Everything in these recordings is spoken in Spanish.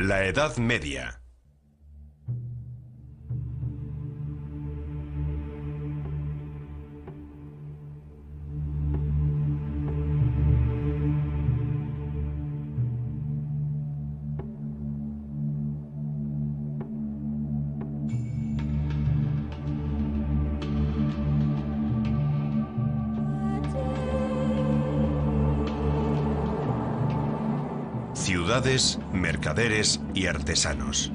La Edad Media. Ciudades, mercaderes y artesanos.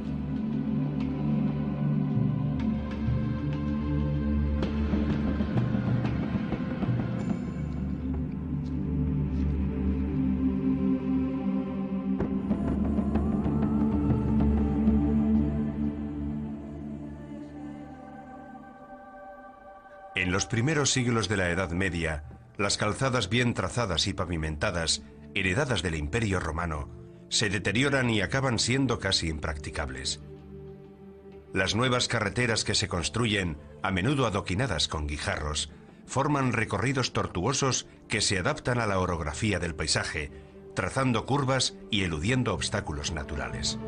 En los primeros siglos de la Edad Media, las calzadas bien trazadas y pavimentadas, heredadas del Imperio Romano, se deterioran y acaban siendo casi impracticables. Las nuevas carreteras que se construyen, a menudo adoquinadas con guijarros, forman recorridos tortuosos que se adaptan a la orografía del paisaje, trazando curvas y eludiendo obstáculos naturales.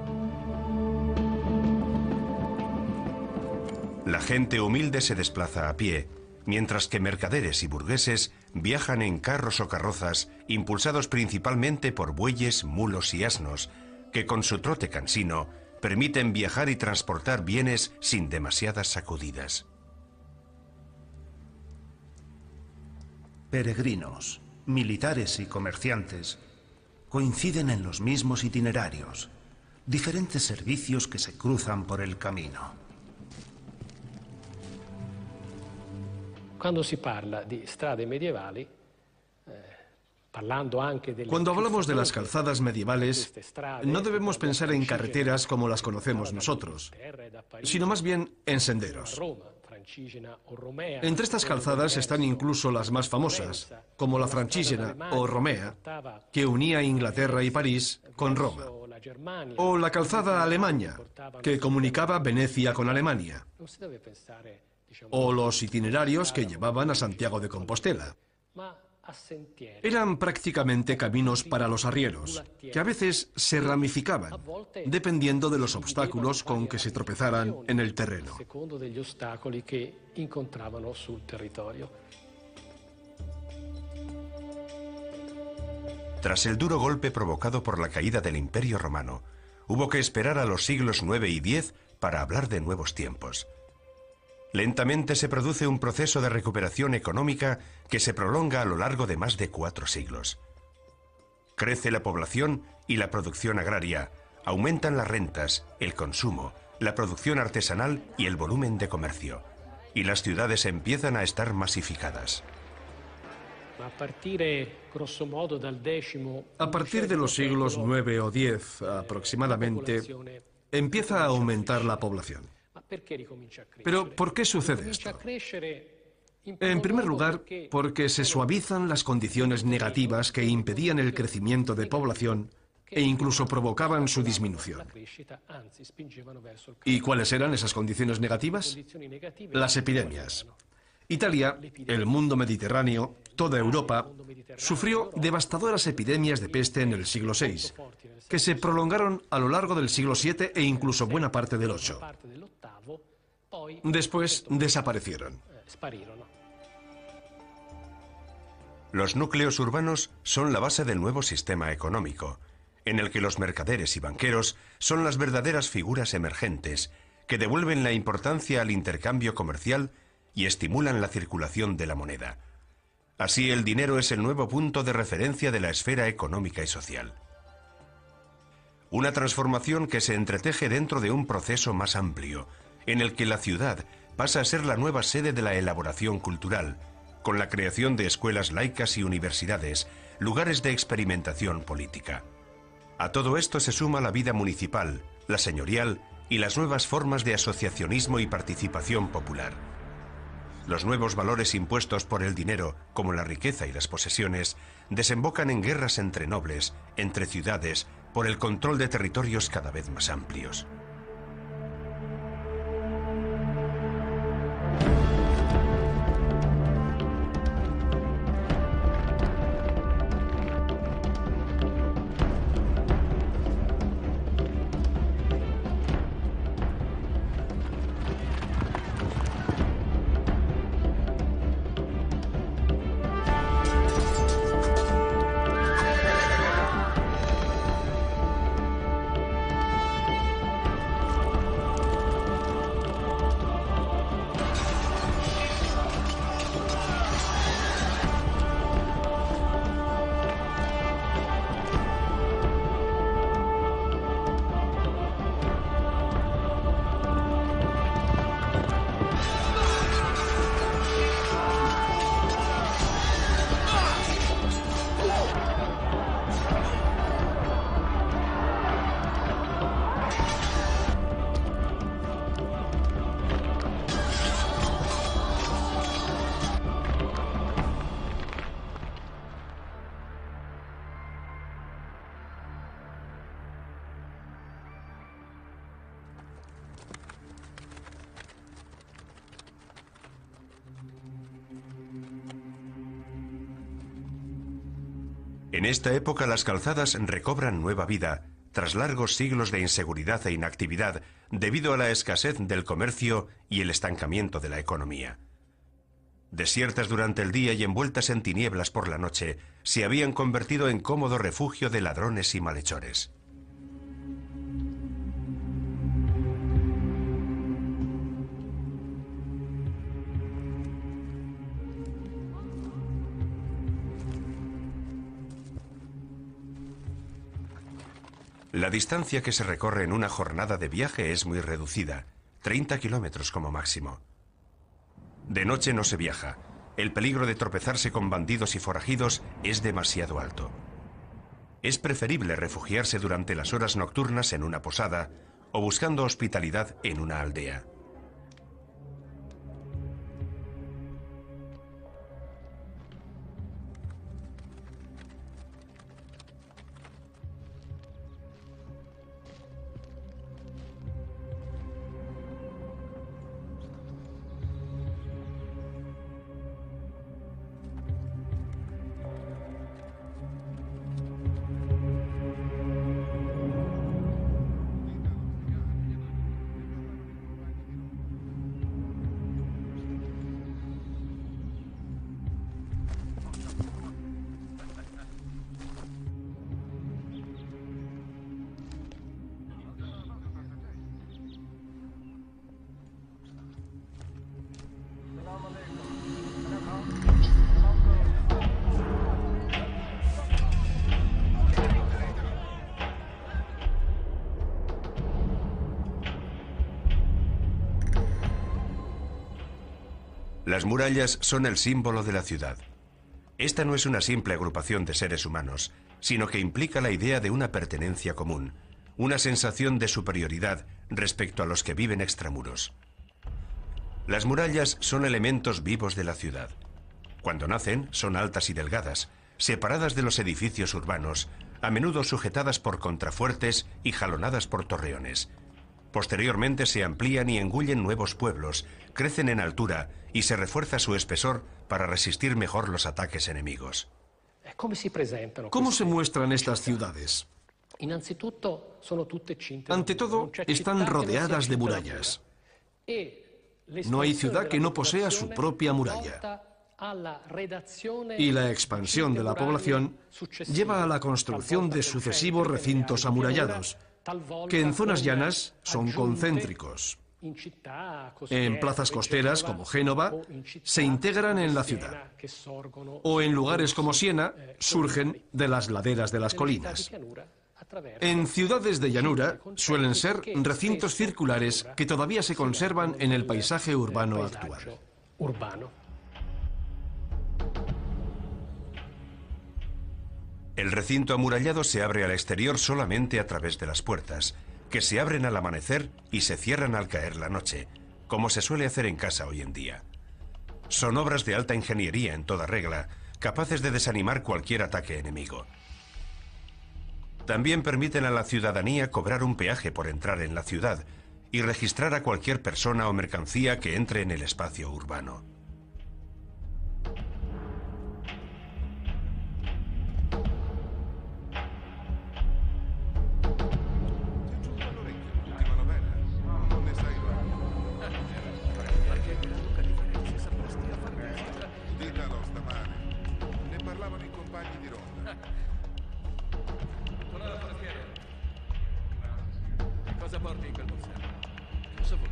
La gente humilde se desplaza a pie, mientras que mercaderes y burgueses viajan en carros o carrozas impulsados principalmente por bueyes, mulos y asnos, que con su trote cansino permiten viajar y transportar bienes sin demasiadas sacudidas. Peregrinos, militares y comerciantes coinciden en los mismos itinerarios, diferentes servicios que se cruzan por el camino. Cuando se habla de strade medievali, Cuando hablamos de las calzadas medievales, no debemos pensar en carreteras como las conocemos nosotros, sino más bien en senderos. Entre estas calzadas están incluso las más famosas, como la Francigena o Romea, que unía Inglaterra y París con Roma, o la calzada Alemania, que comunicaba Venecia con Alemania, o los itinerarios que llevaban a Santiago de Compostela. Eran prácticamente caminos para los arrieros, que a veces se ramificaban, dependiendo de los obstáculos con que se tropezaran en el terreno. Tras el duro golpe provocado por la caída del Imperio Romano, hubo que esperar a los siglos IX y X para hablar de nuevos tiempos. Lentamente se produce un proceso de recuperación económica que se prolonga a lo largo de más de 4 siglos. Crece la población y la producción agraria, aumentan las rentas, el consumo, la producción artesanal y el volumen de comercio, y las ciudades empiezan a estar masificadas. A partir de los siglos IX o X aproximadamente, empieza a aumentar la población. Pero, ¿por qué sucede esto? En primer lugar, porque se suavizan las condiciones negativas que impedían el crecimiento de población e incluso provocaban su disminución. ¿Y cuáles eran esas condiciones negativas? Las epidemias. Italia, el mundo mediterráneo, toda Europa, sufrió devastadoras epidemias de peste en el siglo VI, que se prolongaron a lo largo del siglo VII e incluso buena parte del VIII. Después desaparecieron. Los núcleos urbanos son la base del nuevo sistema económico, en el que los mercaderes y banqueros son las verdaderas figuras emergentes que devuelven la importancia al intercambio comercial y estimulan la circulación de la moneda. Así, el dinero es el nuevo punto de referencia de la esfera económica y social. Una transformación que se entreteje dentro de un proceso más amplio, en el que la ciudad pasa a ser la nueva sede de la elaboración cultural, con la creación de escuelas laicas y universidades, lugares de experimentación política. A todo esto se suma la vida municipal, la señorial y las nuevas formas de asociacionismo y participación popular. Los nuevos valores impuestos por el dinero, como la riqueza y las posesiones, desembocan en guerras entre nobles, entre ciudades, por el control de territorios cada vez más amplios. En esta época las calzadas recobran nueva vida, tras largos siglos de inseguridad e inactividad debido a la escasez del comercio y el estancamiento de la economía. Desiertas durante el día y envueltas en tinieblas por la noche, se habían convertido en cómodo refugio de ladrones y malhechores. La distancia que se recorre en una jornada de viaje es muy reducida, 30 kilómetros como máximo. De noche no se viaja. El peligro de tropezarse con bandidos y forajidos es demasiado alto. Es preferible refugiarse durante las horas nocturnas en una posada o buscando hospitalidad en una aldea. Las murallas son el símbolo de la ciudad. Esta no es una simple agrupación de seres humanos, sino que implica la idea de una pertenencia común, una sensación de superioridad respecto a los que viven extramuros. Las murallas son elementos vivos de la ciudad. Cuando nacen, son altas y delgadas, separadas de los edificios urbanos, a menudo sujetadas por contrafuertes y jalonadas por torreones. Posteriormente se amplían y engullen nuevos pueblos, crecen en altura y se refuerza su espesor para resistir mejor los ataques enemigos. ¿Cómo se muestran estas ciudades? Ante todo, están rodeadas de murallas. No hay ciudad que no posea su propia muralla. Y la expansión de la población lleva a la construcción de sucesivos recintos amurallados, que en zonas llanas son concéntricos. En plazas costeras como Génova se integran en la ciudad, o en lugares como Siena surgen de las laderas de las colinas. En ciudades de llanura suelen ser recintos circulares que todavía se conservan en el paisaje urbano actual. El recinto amurallado se abre al exterior solamente a través de las puertas, que se abren al amanecer y se cierran al caer la noche, como se suele hacer en casa hoy en día. Son obras de alta ingeniería en toda regla, capaces de desanimar cualquier ataque enemigo. También permiten a la ciudadanía cobrar un peaje por entrar en la ciudad y registrar a cualquier persona o mercancía que entre en el espacio urbano. Cosa porti in quel borsello? Cosa vuoi?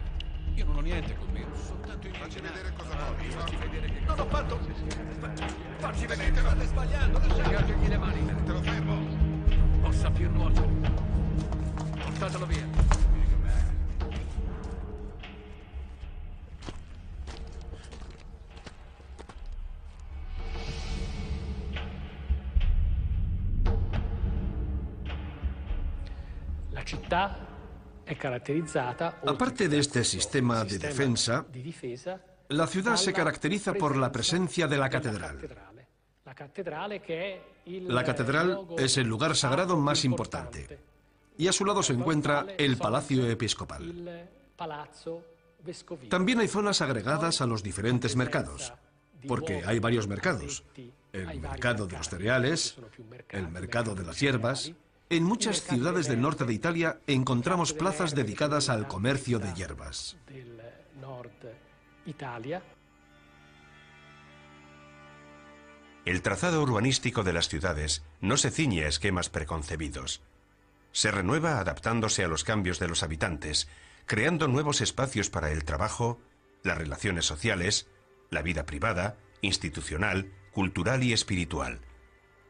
Io non ho niente con me, soltanto immaginato. Facci vedere cosa porti. Facci vedere che non ho fatto. Facci vedere, state sbagliando. Lasciategli le mani. Te lo fermo. Possa più nuocere. Portatelo via. Aparte de este sistema de defensa, la ciudad se caracteriza por la presencia de la catedral. La catedral es el lugar sagrado más importante, y a su lado se encuentra el Palacio Episcopal. También hay zonas agregadas a los diferentes mercados, porque hay varios mercados. El mercado de los cereales, el mercado de las hierbas. En muchas ciudades del norte de Italia encontramos plazas dedicadas al comercio de hierbas. El trazado urbanístico de las ciudades no se ciñe a esquemas preconcebidos. Se renueva adaptándose a los cambios de los habitantes, creando nuevos espacios para el trabajo, las relaciones sociales, la vida privada, institucional, cultural y espiritual.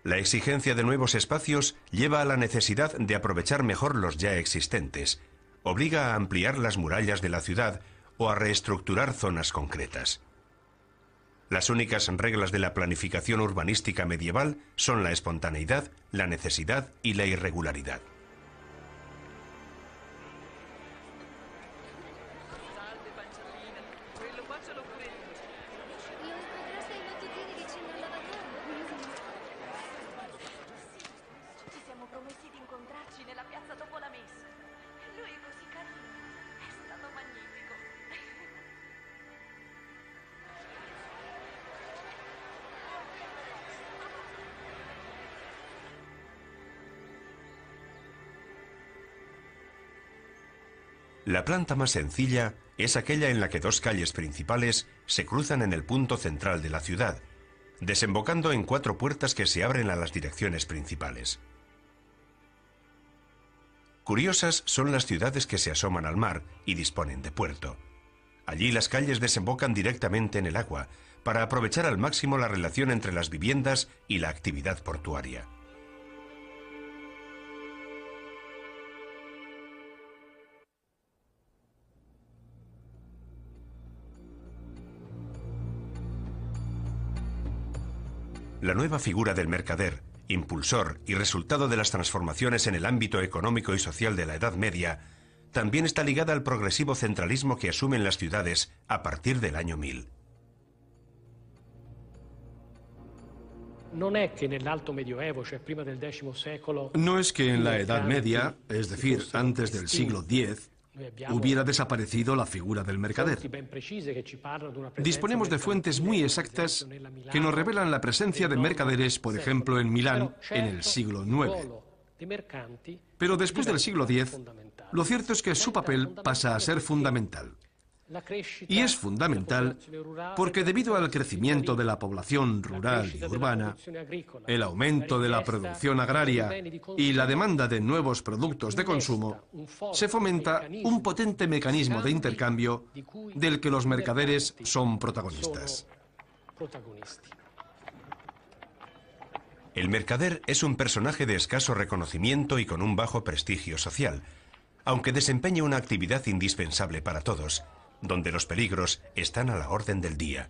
La exigencia de nuevos espacios lleva a la necesidad de aprovechar mejor los ya existentes, obliga a ampliar las murallas de la ciudad o a reestructurar zonas concretas. Las únicas reglas de la planificación urbanística medieval son la espontaneidad, la necesidad y la irregularidad. La planta más sencilla es aquella en la que dos calles principales se cruzan en el punto central de la ciudad, desembocando en 4 puertas que se abren a las direcciones principales. Curiosas son las ciudades que se asoman al mar y disponen de puerto. Allí las calles desembocan directamente en el agua para aprovechar al máximo la relación entre las viviendas y la actividad portuaria. La nueva figura del mercader, impulsor y resultado de las transformaciones en el ámbito económico y social de la Edad Media, también está ligada al progresivo centralismo que asumen las ciudades a partir del año 1000. No es que en la Edad Media, es decir, antes del siglo X, hubiera desaparecido la figura del mercader. Disponemos de fuentes muy exactas que nos revelan la presencia de mercaderes, por ejemplo, en Milán en el siglo IX. Pero después del siglo X, lo cierto es que su papel pasa a ser fundamental. Y es fundamental porque debido al crecimiento de la población rural y urbana, el aumento de la producción agraria y la demanda de nuevos productos de consumo, se fomenta un potente mecanismo de intercambio del que los mercaderes son protagonistas. El mercader es un personaje de escaso reconocimiento y con un bajo prestigio social, aunque desempeña una actividad indispensable para todos, donde los peligros están a la orden del día.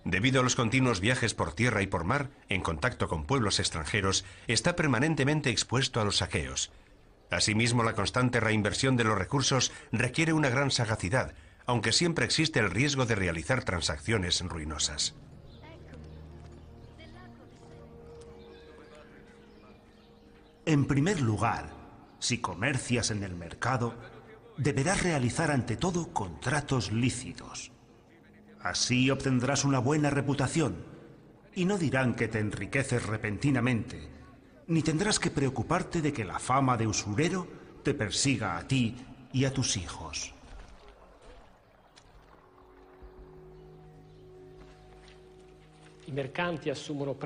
Debido a los continuos viajes por tierra y por mar, en contacto con pueblos extranjeros, está permanentemente expuesto a los saqueos. Asimismo, la constante reinversión de los recursos requiere una gran sagacidad, aunque siempre existe el riesgo de realizar transacciones ruinosas. En primer lugar, si comercias en el mercado, deberás realizar ante todo contratos lícitos. Así obtendrás una buena reputación y no dirán que te enriqueces repentinamente, ni tendrás que preocuparte de que la fama de usurero te persiga a ti y a tus hijos.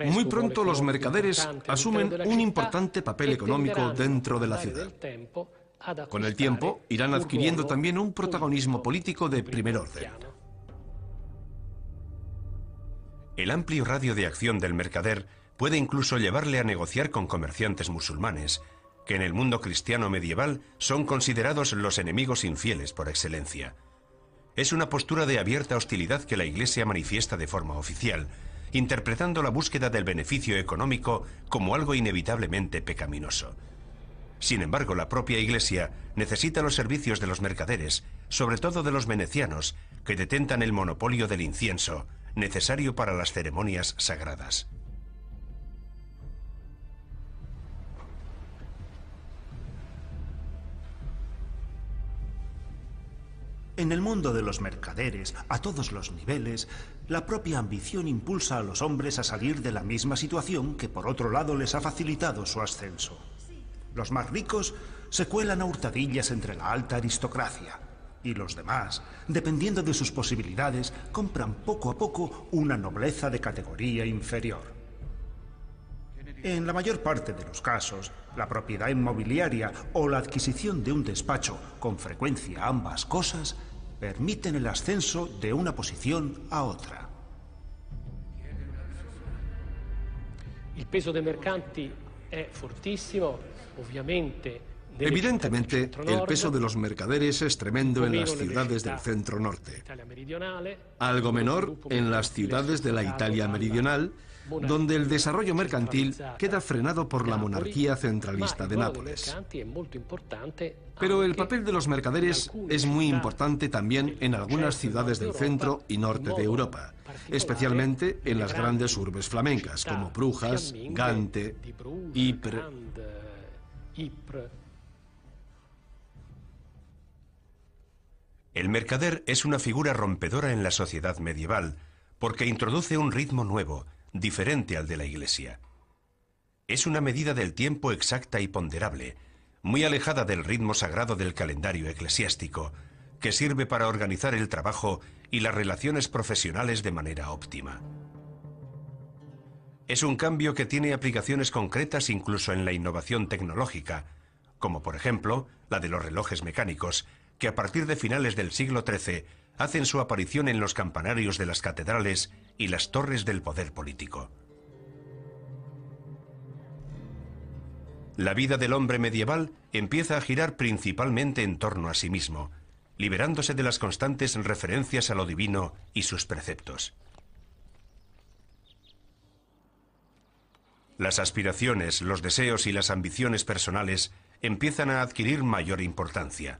Muy pronto los mercaderes asumen un importante papel económico dentro de la ciudad. Con el tiempo, irán adquiriendo también un protagonismo político de primer orden. El amplio radio de acción del mercader puede incluso llevarle a negociar con comerciantes musulmanes, que en el mundo cristiano medieval son considerados los enemigos infieles por excelencia. Es una postura de abierta hostilidad que la Iglesia manifiesta de forma oficial, interpretando la búsqueda del beneficio económico como algo inevitablemente pecaminoso. Sin embargo, la propia Iglesia necesita los servicios de los mercaderes, sobre todo de los venecianos, que detentan el monopolio del incienso, necesario para las ceremonias sagradas. En el mundo de los mercaderes, a todos los niveles, la propia ambición impulsa a los hombres a salir de la misma situación que por otro lado les ha facilitado su ascenso. Los más ricos se cuelan a hurtadillas entre la alta aristocracia, y los demás, dependiendo de sus posibilidades, compran poco a poco una nobleza de categoría inferior. En la mayor parte de los casos, la propiedad inmobiliaria o la adquisición de un despacho, con frecuencia ambas cosas, permiten el ascenso de una posición a otra. El peso dei mercanti è fortissimo, ovviamente. Evidentemente, el peso de los mercaderes es tremendo en las ciudades del centro norte. Algo menor en las ciudades de la Italia meridional, donde el desarrollo mercantil queda frenado por la monarquía centralista de Nápoles. Pero el papel de los mercaderes es muy importante también en algunas ciudades del centro y norte de Europa, especialmente en las grandes urbes flamencas, como Brujas, Gante, Ypres. El mercader es una figura rompedora en la sociedad medieval porque introduce un ritmo nuevo, diferente al de la Iglesia. Es una medida del tiempo exacta y ponderable, muy alejada del ritmo sagrado del calendario eclesiástico, que sirve para organizar el trabajo y las relaciones profesionales de manera óptima. Es un cambio que tiene aplicaciones concretas incluso en la innovación tecnológica, como por ejemplo la de los relojes mecánicos, que a partir de finales del siglo XIII hacen su aparición en los campanarios de las catedrales y las torres del poder político. La vida del hombre medieval empieza a girar principalmente en torno a sí mismo, liberándose de las constantes referencias a lo divino y sus preceptos. Las aspiraciones, los deseos y las ambiciones personales empiezan a adquirir mayor importancia.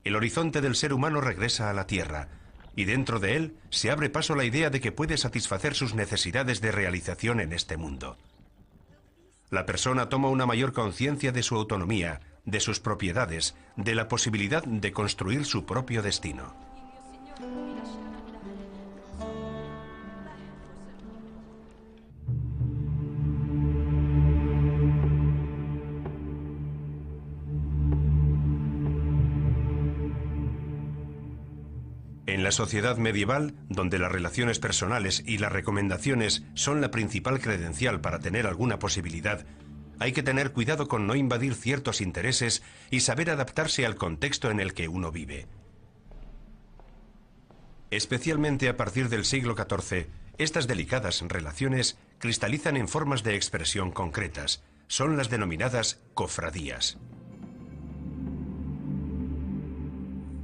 El horizonte del ser humano regresa a la tierra, y dentro de él se abre paso la idea de que puede satisfacer sus necesidades de realización en este mundo. La persona toma una mayor conciencia de su autonomía, de sus propiedades, de la posibilidad de construir su propio destino. En la sociedad medieval, donde las relaciones personales y las recomendaciones son la principal credencial para tener alguna posibilidad, hay que tener cuidado con no invadir ciertos intereses y saber adaptarse al contexto en el que uno vive. Especialmente a partir del siglo XIV, estas delicadas relaciones cristalizan en formas de expresión concretas. Son las denominadas cofradías.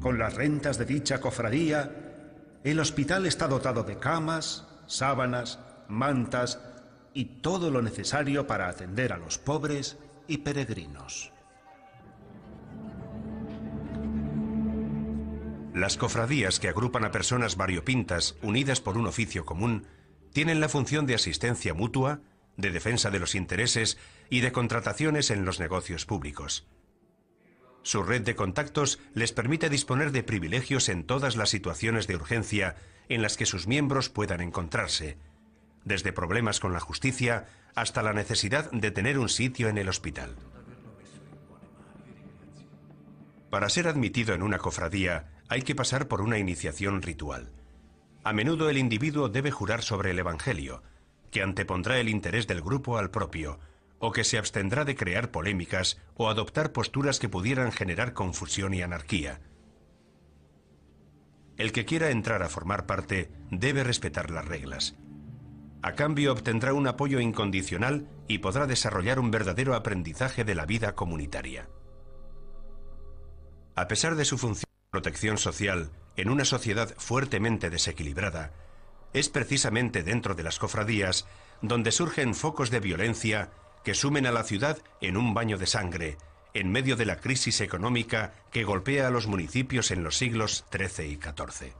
Con las rentas de dicha cofradía, el hospital está dotado de camas, sábanas, mantas y todo lo necesario para atender a los pobres y peregrinos. Las cofradías, que agrupan a personas variopintas unidas por un oficio común, tienen la función de asistencia mutua, de defensa de los intereses y de contrataciones en los negocios públicos. Su red de contactos les permite disponer de privilegios en todas las situaciones de urgencia en las que sus miembros puedan encontrarse, desde problemas con la justicia hasta la necesidad de tener un sitio en el hospital. Para ser admitido en una cofradía hay que pasar por una iniciación ritual. A menudo el individuo debe jurar sobre el Evangelio, que antepondrá el interés del grupo al propio, o que se abstendrá de crear polémicas o adoptar posturas que pudieran generar confusión y anarquía. El que quiera entrar a formar parte debe respetar las reglas. A cambio obtendrá un apoyo incondicional y podrá desarrollar un verdadero aprendizaje de la vida comunitaria. A pesar de su función de protección social en una sociedad fuertemente desequilibrada, es precisamente dentro de las cofradías donde surgen focos de violencia que sumen a la ciudad en un baño de sangre, en medio de la crisis económica que golpea a los municipios en los siglos XIII y XIV.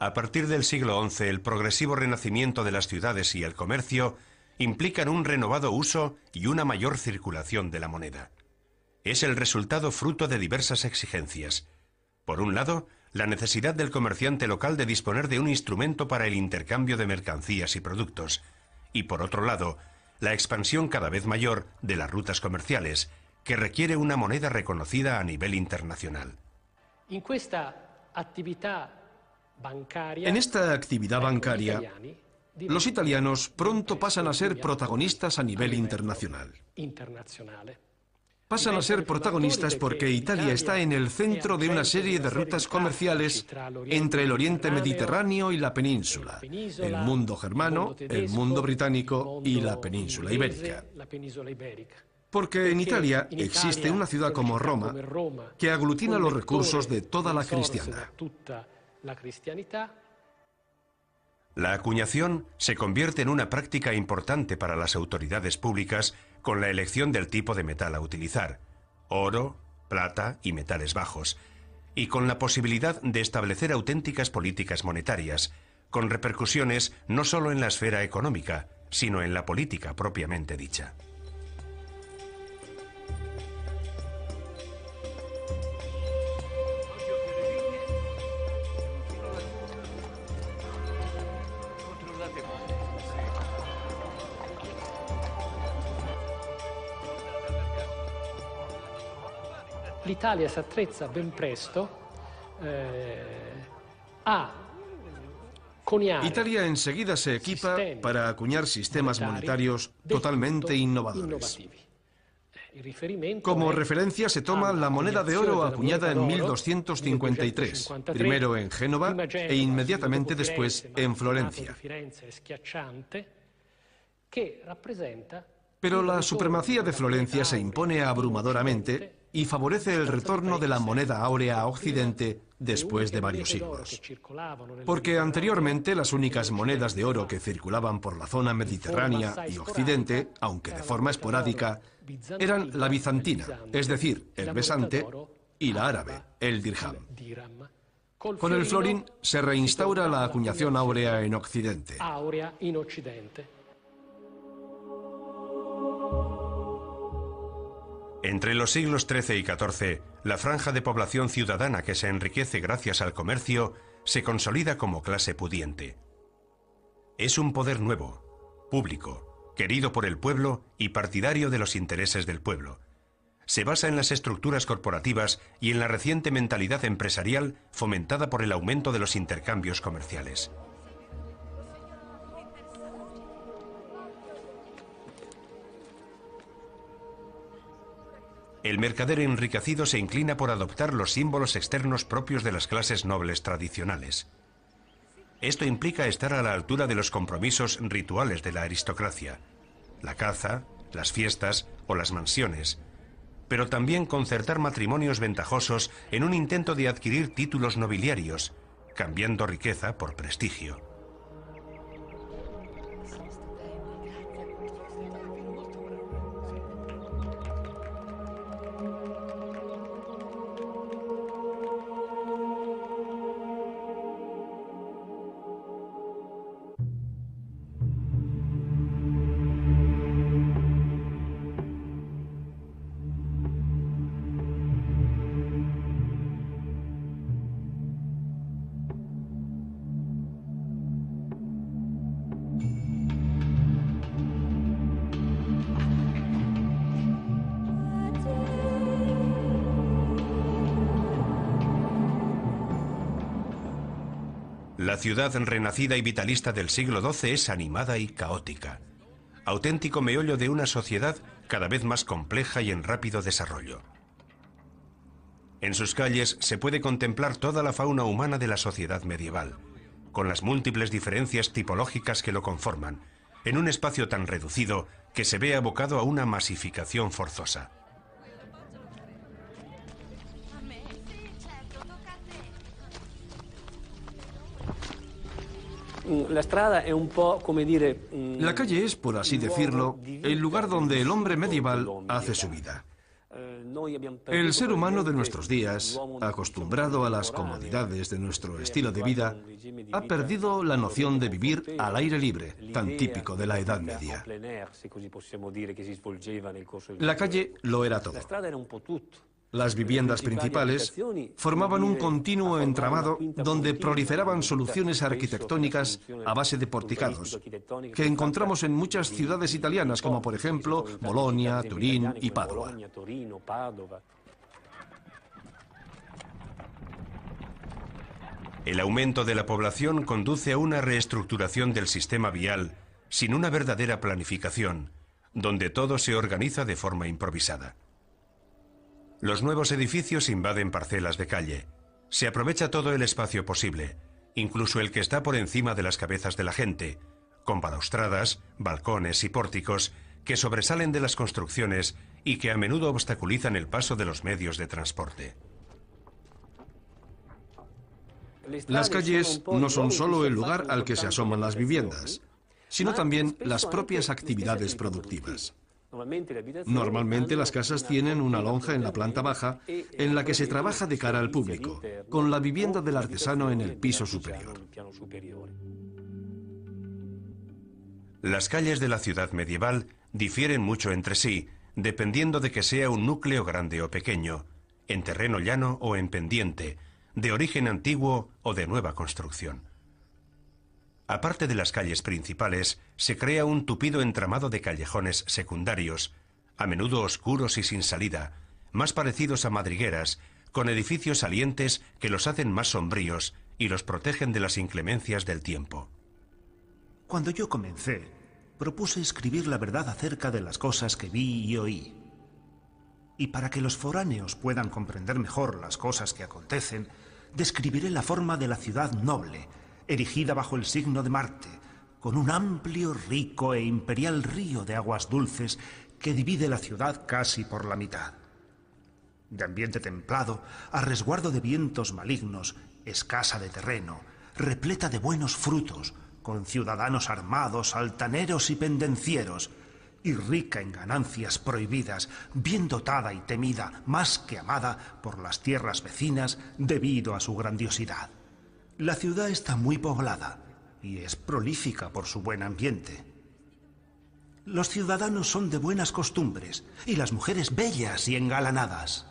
A partir del siglo XI, el progresivo renacimiento de las ciudades y el comercio implican un renovado uso y una mayor circulación de la moneda. Es el resultado fruto de diversas exigencias. Por un lado, la necesidad del comerciante local de disponer de un instrumento para el intercambio de mercancías y productos, y por otro lado, la expansión cada vez mayor de las rutas comerciales, que requiere una moneda reconocida a nivel internacional. En esta actividad bancaria, los italianos pronto pasan a ser protagonistas a nivel internacional. Pasan a ser protagonistas porque Italia está en el centro de una serie de rutas comerciales entre el Oriente Mediterráneo y la península, el mundo germano, el mundo británico y la península ibérica. Porque en Italia existe una ciudad como Roma que aglutina los recursos de toda la cristiandad. La acuñación se convierte en una práctica importante para las autoridades públicas con la elección del tipo de metal a utilizar, oro, plata y metales bajos, y con la posibilidad de establecer auténticas políticas monetarias, con repercusiones no solo en la esfera económica, sino en la política propiamente dicha. L'Italia si attrezza ben presto a coniare. Italia enseguida se equipa para acuñar sistemas monetarios totalmente innovadores. Como referencia se toma la moneda de oro acuñada en 1253, primero en Génova e inmediatamente después en Florencia. Pero la supremacía de Florencia se impone abrumadoramente y favorece el retorno de la moneda áurea a Occidente después de varios siglos. Porque anteriormente las únicas monedas de oro que circulaban por la zona mediterránea y Occidente, aunque de forma esporádica, eran la bizantina, es decir, el besante, y la árabe, el dirham. Con el florín se reinstaura la acuñación áurea en Occidente. Entre los siglos XIII y XIV, la franja de población ciudadana que se enriquece gracias al comercio se consolida como clase pudiente. Es un poder nuevo, público, querido por el pueblo y partidario de los intereses del pueblo. Se basa en las estructuras corporativas y en la reciente mentalidad empresarial fomentada por el aumento de los intercambios comerciales. El mercader enriquecido se inclina por adoptar los símbolos externos propios de las clases nobles tradicionales. Esto implica estar a la altura de los compromisos rituales de la aristocracia, la caza, las fiestas o las mansiones, pero también concertar matrimonios ventajosos en un intento de adquirir títulos nobiliarios, cambiando riqueza por prestigio. La ciudad renacida y vitalista del siglo XII es animada y caótica, auténtico meollo de una sociedad cada vez más compleja y en rápido desarrollo. En sus calles se puede contemplar toda la fauna humana de la sociedad medieval, con las múltiples diferencias tipológicas que lo conforman, en un espacio tan reducido que se ve abocado a una masificación forzosa. La calle es, por así decirlo, el lugar donde el hombre medieval hace su vida. El ser humano de nuestros días, acostumbrado a las comodidades de nuestro estilo de vida, ha perdido la noción de vivir al aire libre, tan típico de la Edad Media. La calle lo era todo. Las viviendas principales formaban un continuo entramado donde proliferaban soluciones arquitectónicas a base de porticados, que encontramos en muchas ciudades italianas, como por ejemplo Bolonia, Turín y Padua. El aumento de la población conduce a una reestructuración del sistema vial sin una verdadera planificación, donde todo se organiza de forma improvisada. Los nuevos edificios invaden parcelas de calle. Se aprovecha todo el espacio posible, incluso el que está por encima de las cabezas de la gente, con balaustradas, balcones y pórticos que sobresalen de las construcciones y que a menudo obstaculizan el paso de los medios de transporte. Las calles no son solo el lugar al que se asoman las viviendas, sino también las propias actividades productivas. Normalmente las casas tienen una lonja en la planta baja en la que se trabaja de cara al público, con la vivienda del artesano en el piso superior. Las calles de la ciudad medieval difieren mucho entre sí, dependiendo de que sea un núcleo grande o pequeño, en terreno llano o en pendiente, de origen antiguo o de nueva construcción. Aparte de las calles principales, se crea un tupido entramado de callejones secundarios, a menudo oscuros y sin salida, más parecidos a madrigueras, con edificios salientes que los hacen más sombríos y los protegen de las inclemencias del tiempo. Cuando yo comencé, propuse escribir la verdad acerca de las cosas que vi y oí. Y para que los foráneos puedan comprender mejor las cosas que acontecen, describiré la forma de la ciudad noble, erigida bajo el signo de Marte, con un amplio, rico e imperial río de aguas dulces que divide la ciudad casi por la mitad. De ambiente templado, a resguardo de vientos malignos, escasa de terreno, repleta de buenos frutos, con ciudadanos armados, altaneros y pendencieros, y rica en ganancias prohibidas, bien dotada y temida, más que amada por las tierras vecinas debido a su grandiosidad. La ciudad está muy poblada y es prolífica por su buen ambiente. Los ciudadanos son de buenas costumbres y las mujeres bellas y engalanadas.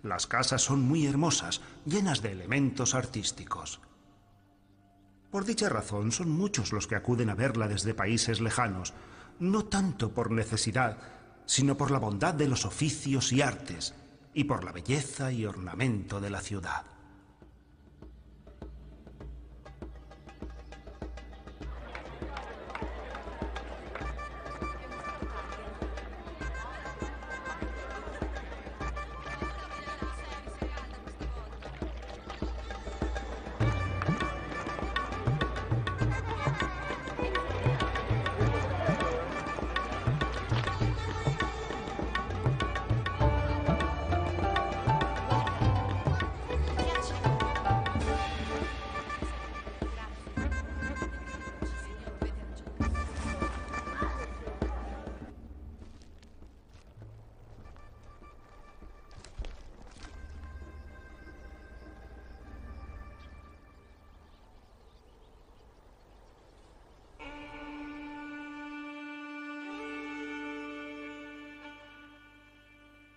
Las casas son muy hermosas, llenas de elementos artísticos. Por dicha razón son muchos los que acuden a verla desde países lejanos, no tanto por necesidad, sino por la bondad de los oficios y artes y por la belleza y ornamento de la ciudad.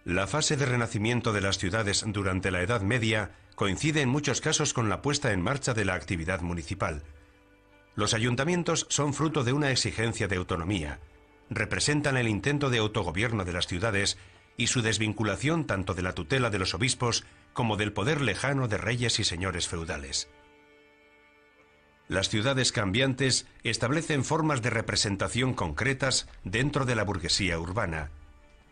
La fase de renacimiento de las ciudades durante la Edad Media coincide en muchos casos con la puesta en marcha de la actividad municipal. Los ayuntamientos son fruto de una exigencia de autonomía, representan el intento de autogobierno de las ciudades y su desvinculación tanto de la tutela de los obispos como del poder lejano de reyes y señores feudales. Las ciudades cambiantes establecen formas de representación concretas dentro de la burguesía urbana,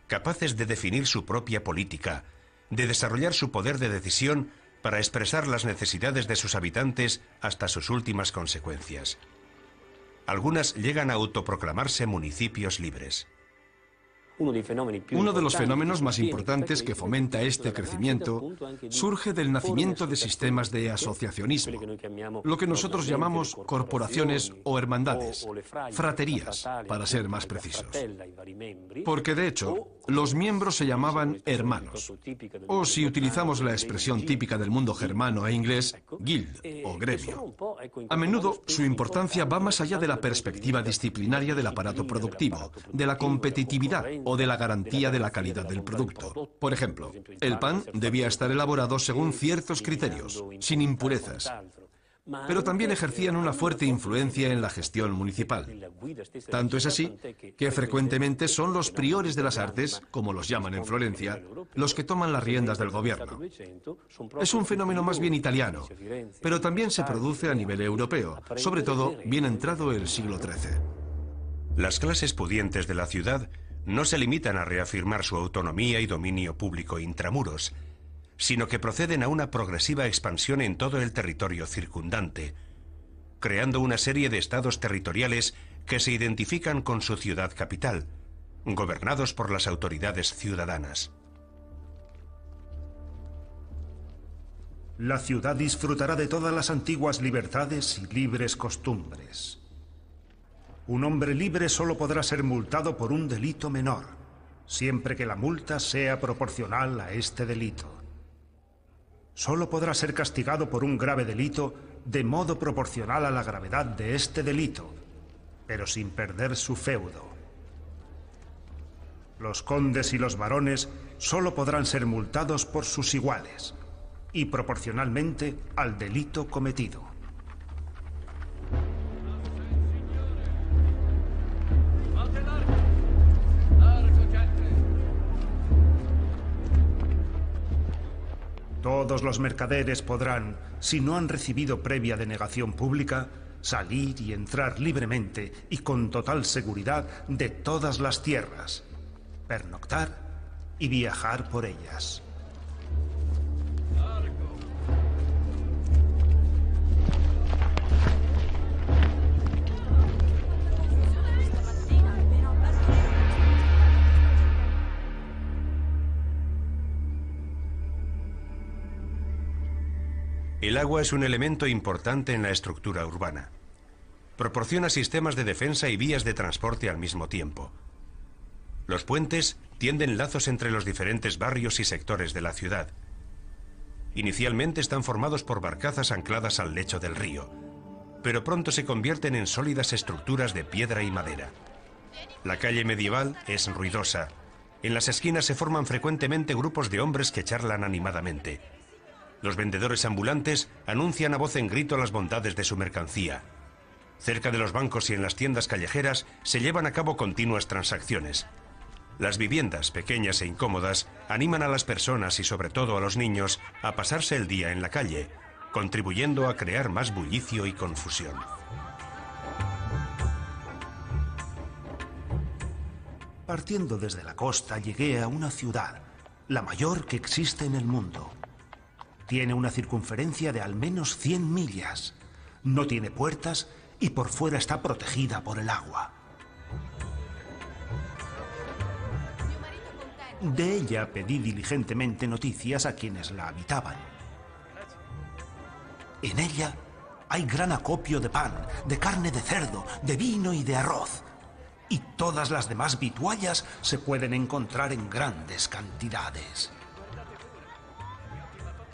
capaces de definir su propia política, de desarrollar su poder de decisión para expresar las necesidades de sus habitantes hasta sus últimas consecuencias. Algunas llegan a autoproclamarse municipios libres. Uno de los fenómenos más importantes que fomenta este crecimiento surge del nacimiento de sistemas de asociacionismo, lo que nosotros llamamos corporaciones o hermandades, fraterías, para ser más precisos. Porque de hecho, los miembros se llamaban hermanos, o si utilizamos la expresión típica del mundo germano e inglés, guild o gremio. A menudo su importancia va más allá de la perspectiva disciplinaria del aparato productivo, de la competitividad o de la garantía de la calidad del producto. Por ejemplo, el pan debía estar elaborado según ciertos criterios, sin impurezas. Pero también ejercían una fuerte influencia en la gestión municipal. Tanto es así que frecuentemente son los priores de las artes, como los llaman en Florencia, los que toman las riendas del gobierno. Es un fenómeno más bien italiano, pero también se produce a nivel europeo, sobre todo bien entrado el siglo XIII. Las clases pudientes de la ciudad no se limitan a reafirmar su autonomía y dominio público intramuros, sino que proceden a una progresiva expansión en todo el territorio circundante, creando una serie de estados territoriales que se identifican con su ciudad capital, gobernados por las autoridades ciudadanas. La ciudad disfrutará de todas las antiguas libertades y libres costumbres. Un hombre libre solo podrá ser multado por un delito menor, siempre que la multa sea proporcional a este delito. Solo podrá ser castigado por un grave delito de modo proporcional a la gravedad de este delito, pero sin perder su feudo. Los condes y los varones solo podrán ser multados por sus iguales y proporcionalmente al delito cometido. Todos los mercaderes podrán, si no han recibido previa denegación pública, salir y entrar libremente y con total seguridad de todas las tierras, pernoctar y viajar por ellas. El agua es un elemento importante en la estructura urbana. Proporciona sistemas de defensa y vías de transporte al mismo tiempo. Los puentes tienden lazos entre los diferentes barrios y sectores de la ciudad. Inicialmente están formados por barcazas ancladas al lecho del río, pero pronto se convierten en sólidas estructuras de piedra y madera. La calle medieval es ruidosa. En las esquinas se forman frecuentemente grupos de hombres que charlan animadamente. Los vendedores ambulantes anuncian a voz en grito las bondades de su mercancía. Cerca de los bancos y en las tiendas callejeras se llevan a cabo continuas transacciones. Las viviendas, pequeñas e incómodas, animan a las personas y sobre todo a los niños a pasarse el día en la calle, contribuyendo a crear más bullicio y confusión. Partiendo desde la costa llegué a una ciudad, la mayor que existe en el mundo. Tiene una circunferencia de al menos 100 millas. No tiene puertas y por fuera está protegida por el agua. De ella pedí diligentemente noticias a quienes la habitaban. En ella hay gran acopio de pan, de carne de cerdo, de vino y de arroz. Y todas las demás vituallas se pueden encontrar en grandes cantidades.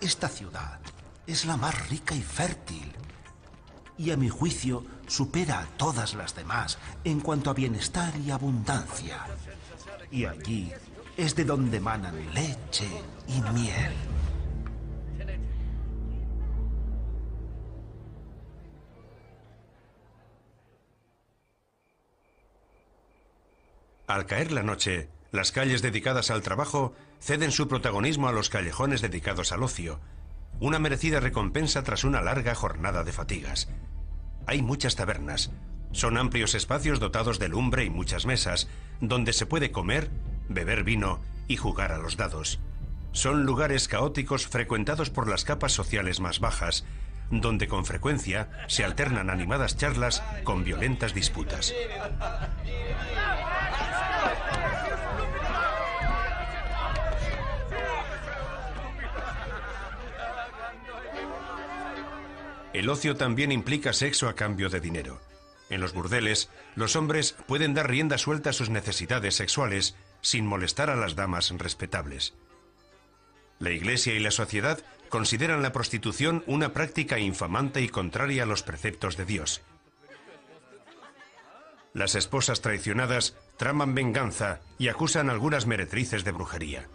Esta ciudad es la más rica y fértil, y a mi juicio supera a todas las demás en cuanto a bienestar y abundancia. Y allí es de donde emanan leche y miel. Al caer la noche, las calles dedicadas al trabajo ceden su protagonismo a los callejones dedicados al ocio, una merecida recompensa tras una larga jornada de fatigas. Hay muchas tabernas. Son amplios espacios dotados de lumbre y muchas mesas, donde se puede comer, beber vino y jugar a los dados. Son lugares caóticos frecuentados por las capas sociales más bajas, donde con frecuencia se alternan animadas charlas con violentas disputas. El ocio también implica sexo a cambio de dinero. En los burdeles, los hombres pueden dar rienda suelta a sus necesidades sexuales sin molestar a las damas respetables. La Iglesia y la sociedad consideran la prostitución una práctica infamante y contraria a los preceptos de Dios. Las esposas traicionadas traman venganza y acusan a algunas meretrices de brujería.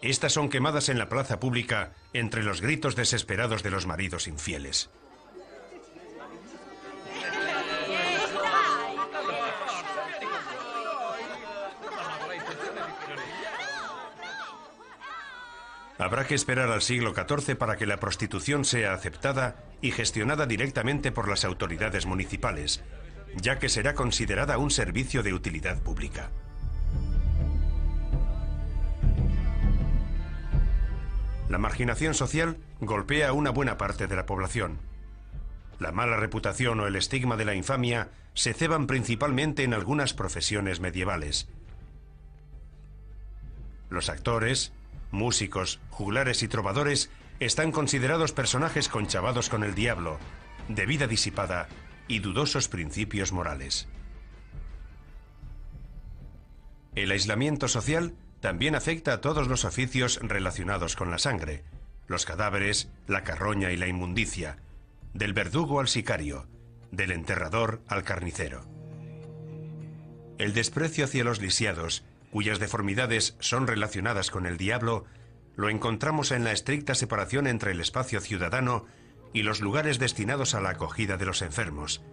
Estas son quemadas en la plaza pública entre los gritos desesperados de los maridos infieles. Habrá que esperar al siglo XIV para que la prostitución sea aceptada y gestionada directamente por las autoridades municipales, ya que será considerada un servicio de utilidad pública. La marginación social golpea a una buena parte de la población. La mala reputación o el estigma de la infamia se ceban principalmente en algunas profesiones medievales. Los actores, músicos, juglares y trovadores están considerados personajes conchavados con el diablo, de vida disipada y dudosos principios morales. El aislamiento social también afecta a todos los oficios relacionados con la sangre, los cadáveres, la carroña y la inmundicia, del verdugo al sicario, del enterrador al carnicero. El desprecio hacia los lisiados, cuyas deformidades son relacionadas con el diablo, lo encontramos en la estricta separación entre el espacio ciudadano y los lugares destinados a la acogida de los enfermos,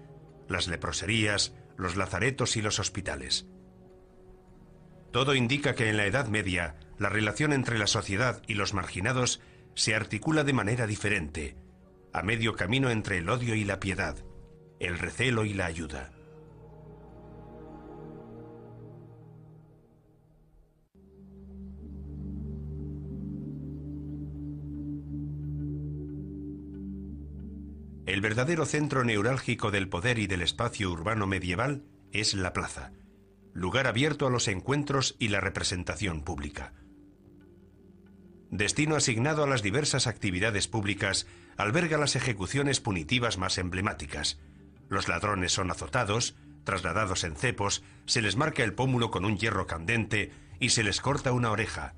las leproserías, los lazaretos y los hospitales. Todo indica que en la Edad Media la relación entre la sociedad y los marginados se articula de manera diferente, a medio camino entre el odio y la piedad, el recelo y la ayuda. El verdadero centro neurálgico del poder y del espacio urbano medieval es la plaza, lugar abierto a los encuentros y la representación pública. Destino asignado a las diversas actividades públicas, alberga las ejecuciones punitivas más emblemáticas. Los ladrones son azotados, trasladados en cepos, se les marca el pómulo con un hierro candente y se les corta una oreja.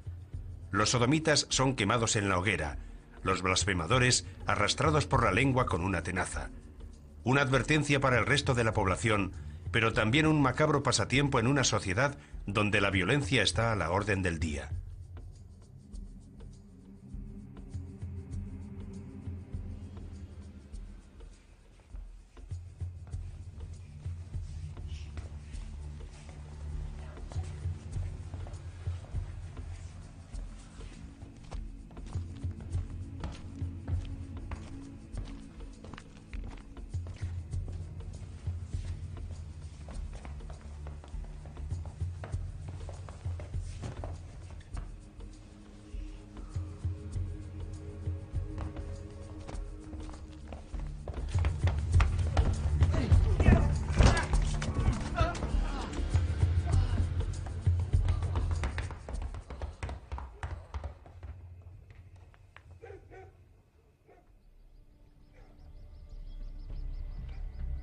Los sodomitas son quemados en la hoguera, los blasfemadores arrastrados por la lengua con una tenaza. Una advertencia para el resto de la población, pero también un macabro pasatiempo en una sociedad donde la violencia está a la orden del día.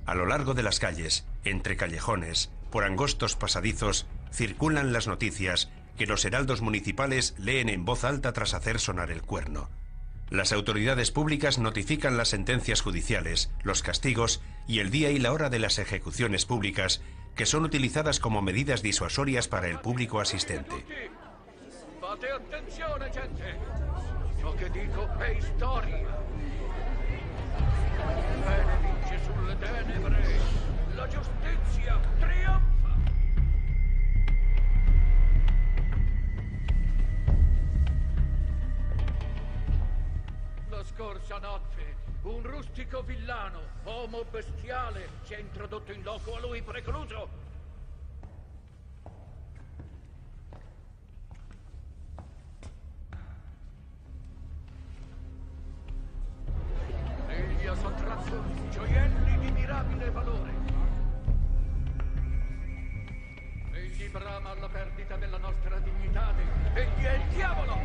A lo largo de las calles, entre callejones, por angostos pasadizos, circulan las noticias que los heraldos municipales leen en voz alta tras hacer sonar el cuerno. Las autoridades públicas notifican las sentencias judiciales, los castigos y el día y la hora de las ejecuciones públicas, que son utilizadas como medidas disuasorias para el público asistente. Fate attenzione, gente. Ciò che dico è storia. Bene vince sulle tenebre. La giustizia trionfa. La scorsa notte un rustico villano, uomo bestiale, si è introdotto in loco a lui precluso. Egli ha sottratto gioielli di mirabile valore. Egli brama alla perdita della nostra dignità. Egli è il diavolo!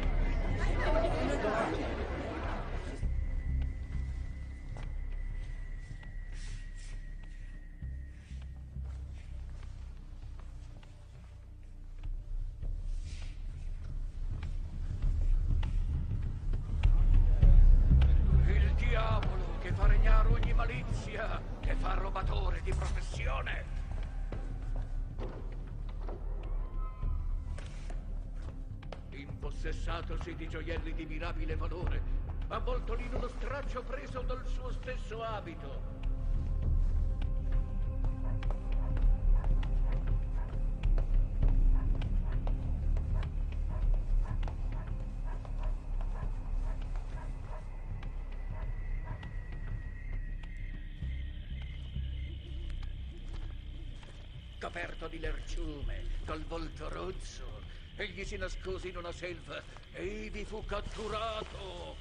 giustizia che fa rubatore di professione. Impossessatosi di gioielli di mirabile valore, avvoltoli in uno straccio preso dal suo stesso abito. Coperto di lerciume, col volto rozzo, egli si nascose in una selva e ivi fu catturato.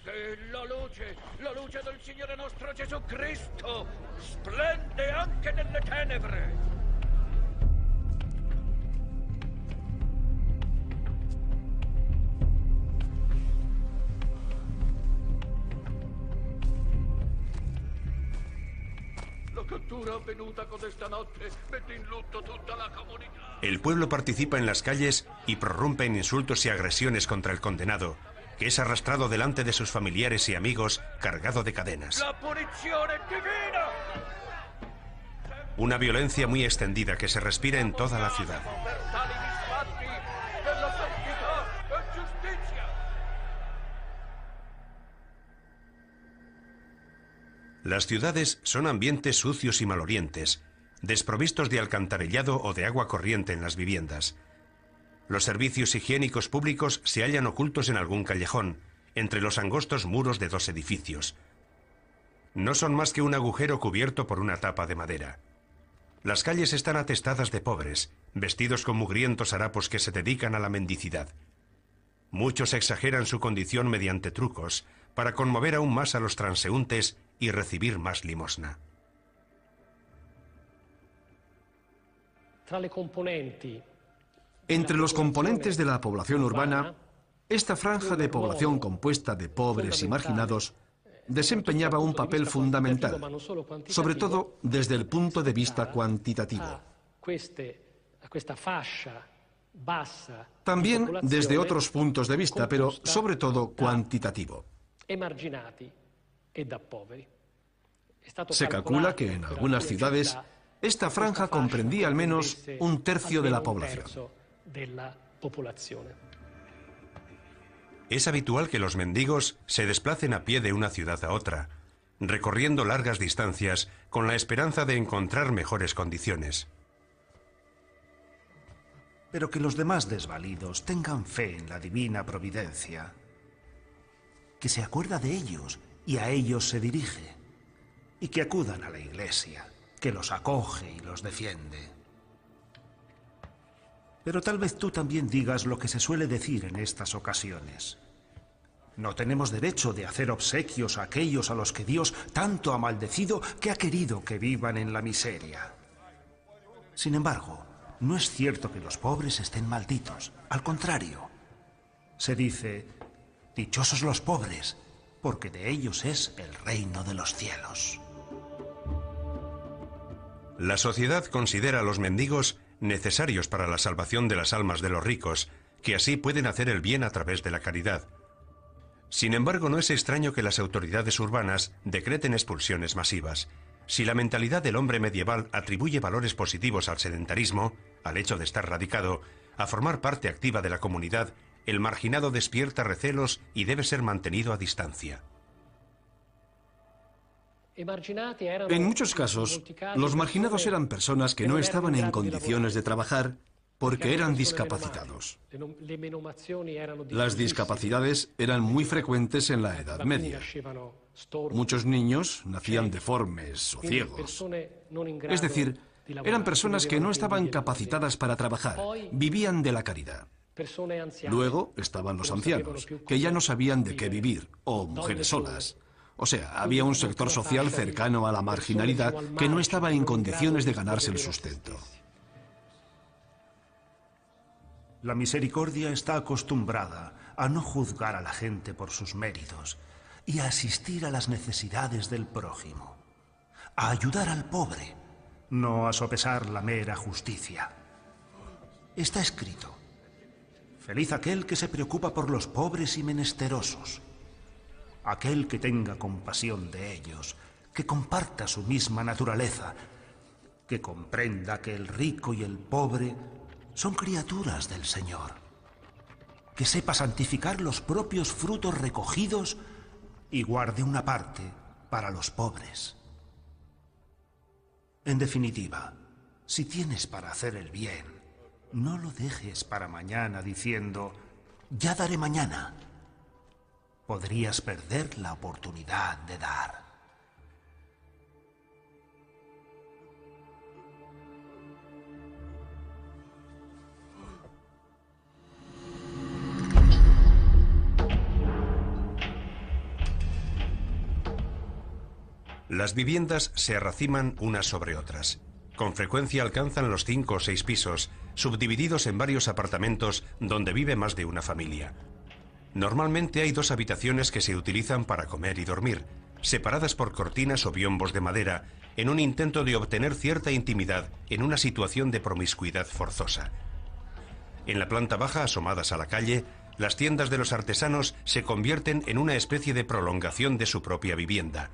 Che la luce del Signore nostro Gesù Cristo, splende anche nelle tenebre. El pueblo participa en las calles y prorrumpe en insultos y agresiones contra el condenado, que es arrastrado delante de sus familiares y amigos cargado de cadenas. Una violencia muy extendida que se respira en toda la ciudad. Las ciudades son ambientes sucios y malolientes, desprovistos de alcantarillado o de agua corriente en las viviendas. Los servicios higiénicos públicos se hallan ocultos en algún callejón, entre los angostos muros de dos edificios. No son más que un agujero cubierto por una tapa de madera. Las calles están atestadas de pobres, vestidos con mugrientos harapos que se dedican a la mendicidad. Muchos exageran su condición mediante trucos, para conmover aún más a los transeúntes y recibir más limosna. Entre los componentes de la población urbana, esta franja de población compuesta de pobres y marginados desempeñaba un papel fundamental, sobre todo desde el punto de vista cuantitativo. También desde otros puntos de vista, pero sobre todo cuantitativo. Se calcula que en algunas ciudades esta franja comprendía al menos un tercio de la población. Es habitual que los mendigos se desplacen a pie de una ciudad a otra, recorriendo largas distancias con la esperanza de encontrar mejores condiciones. Pero que los demás desvalidos tengan fe en la divina providencia, que se acuerda de ellos y a ellos se dirige, y que acudan a la iglesia, que los acoge y los defiende. Pero tal vez tú también digas lo que se suele decir en estas ocasiones. No tenemos derecho de hacer obsequios a aquellos a los que Dios tanto ha maldecido que ha querido que vivan en la miseria. Sin embargo, no es cierto que los pobres estén malditos. Al contrario, se dice, dichosos los pobres, porque de ellos es el reino de los cielos. La sociedad considera a los mendigos necesarios para la salvación de las almas de los ricos, que así pueden hacer el bien a través de la caridad. Sin embargo, no es extraño que las autoridades urbanas decreten expulsiones masivas. Si la mentalidad del hombre medieval atribuye valores positivos al sedentarismo, al hecho de estar radicado, a formar parte activa de la comunidad, el marginado despierta recelos y debe ser mantenido a distancia. En muchos casos, los marginados eran personas que no estaban en condiciones de trabajar porque eran discapacitados. Las discapacidades eran muy frecuentes en la Edad Media. Muchos niños nacían deformes o ciegos. Es decir, eran personas que no estaban capacitadas para trabajar, vivían de la caridad. Luego estaban los ancianos, que ya no sabían de qué vivir, o mujeres solas. O sea, había un sector social cercano a la marginalidad que no estaba en condiciones de ganarse el sustento. La misericordia está acostumbrada a no juzgar a la gente por sus méritos y a asistir a las necesidades del prójimo, a ayudar al pobre, no a sopesar la mera justicia. Está escrito: feliz aquel que se preocupa por los pobres y menesterosos, aquel que tenga compasión de ellos, que comparta su misma naturaleza, que comprenda que el rico y el pobre son criaturas del Señor, que sepa santificar los propios frutos recogidos y guarde una parte para los pobres. En definitiva, si tienes para hacer el bien, no lo dejes para mañana diciendo, ya daré mañana. Podrías perder la oportunidad de dar. Las viviendas se arraciman unas sobre otras. Con frecuencia alcanzan los 5 o 6 pisos, subdivididos en varios apartamentos donde vive más de una familia. Normalmente hay 2 habitaciones que se utilizan para comer y dormir, separadas por cortinas o biombos de madera, en un intento de obtener cierta intimidad en una situación de promiscuidad forzosa. En la planta baja, asomadas a la calle, las tiendas de los artesanos se convierten en una especie de prolongación de su propia vivienda.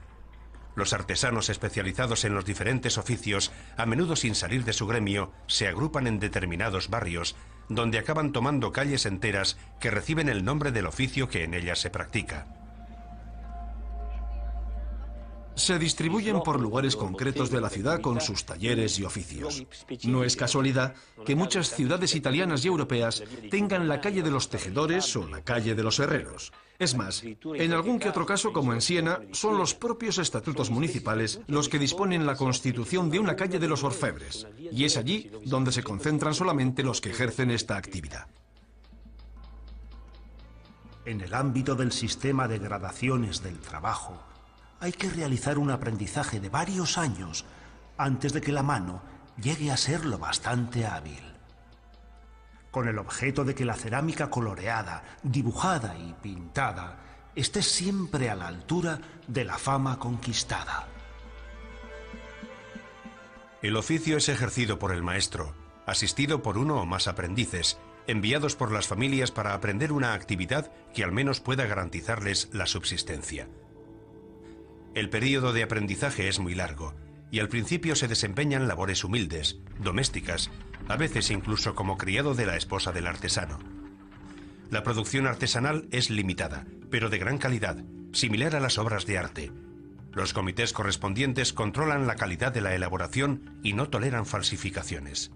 Los artesanos especializados en los diferentes oficios, a menudo sin salir de su gremio, se agrupan en determinados barrios, donde acaban tomando calles enteras que reciben el nombre del oficio que en ellas se practica. Se distribuyen por lugares concretos de la ciudad con sus talleres y oficios. No es casualidad que muchas ciudades italianas y europeas tengan la calle de los tejedores o la calle de los herreros. Es más, en algún que otro caso, como en Siena, son los propios estatutos municipales los que disponen la constitución de una calle de los orfebres, y es allí donde se concentran solamente los que ejercen esta actividad. En el ámbito del sistema de gradaciones del trabajo, hay que realizar un aprendizaje de varios años antes de que la mano llegue a ser lo bastante hábil, con el objeto de que la cerámica coloreada, dibujada y pintada esté siempre a la altura de la fama conquistada. El oficio es ejercido por el maestro, asistido por uno o más aprendices, enviados por las familias para aprender una actividad que al menos pueda garantizarles la subsistencia. El período de aprendizaje es muy largo, y al principio se desempeñan labores humildes, domésticas, a veces incluso como criado de la esposa del artesano. La producción artesanal es limitada, pero de gran calidad, similar a las obras de arte. Los comités correspondientes controlan la calidad de la elaboración y no toleran falsificaciones.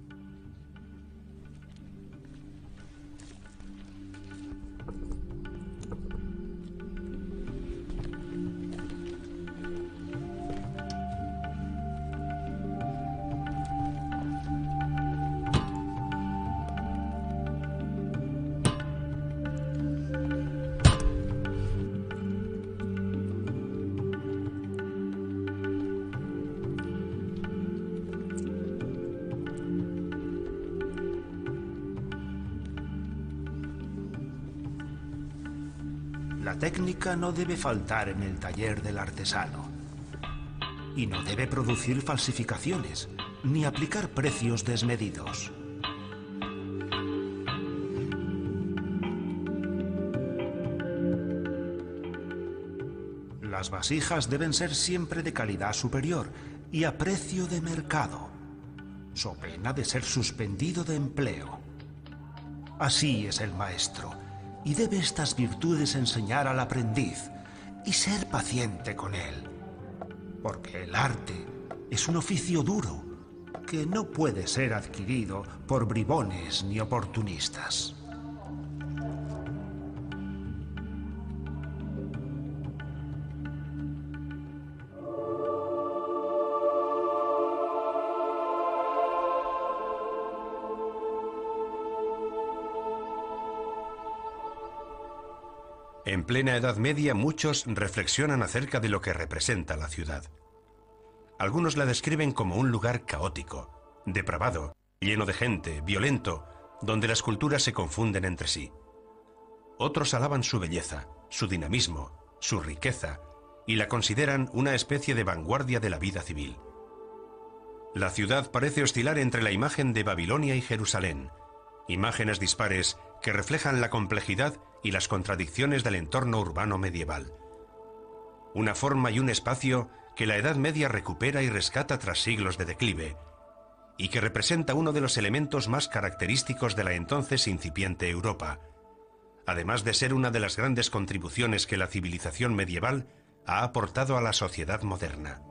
La técnica no debe faltar en el taller del artesano. Y no debe producir falsificaciones, ni aplicar precios desmedidos. Las vasijas deben ser siempre de calidad superior y a precio de mercado, so pena de ser suspendido de empleo. Así es el maestro, y debe estas virtudes enseñar al aprendiz y ser paciente con él, porque el arte es un oficio duro que no puede ser adquirido por bribones ni oportunistas. En plena Edad Media, muchos reflexionan acerca de lo que representa la ciudad. Algunos la describen como un lugar caótico, depravado, lleno de gente, violento, donde las culturas se confunden entre sí. Otros alaban su belleza, su dinamismo, su riqueza, y la consideran una especie de vanguardia de la vida civil. La ciudad parece oscilar entre la imagen de Babilonia y Jerusalén, imágenes dispares que reflejan la complejidad y las contradicciones del entorno urbano medieval. Una forma y un espacio que la Edad Media recupera y rescata tras siglos de declive, y que representa uno de los elementos más característicos de la entonces incipiente Europa, además de ser una de las grandes contribuciones que la civilización medieval ha aportado a la sociedad moderna.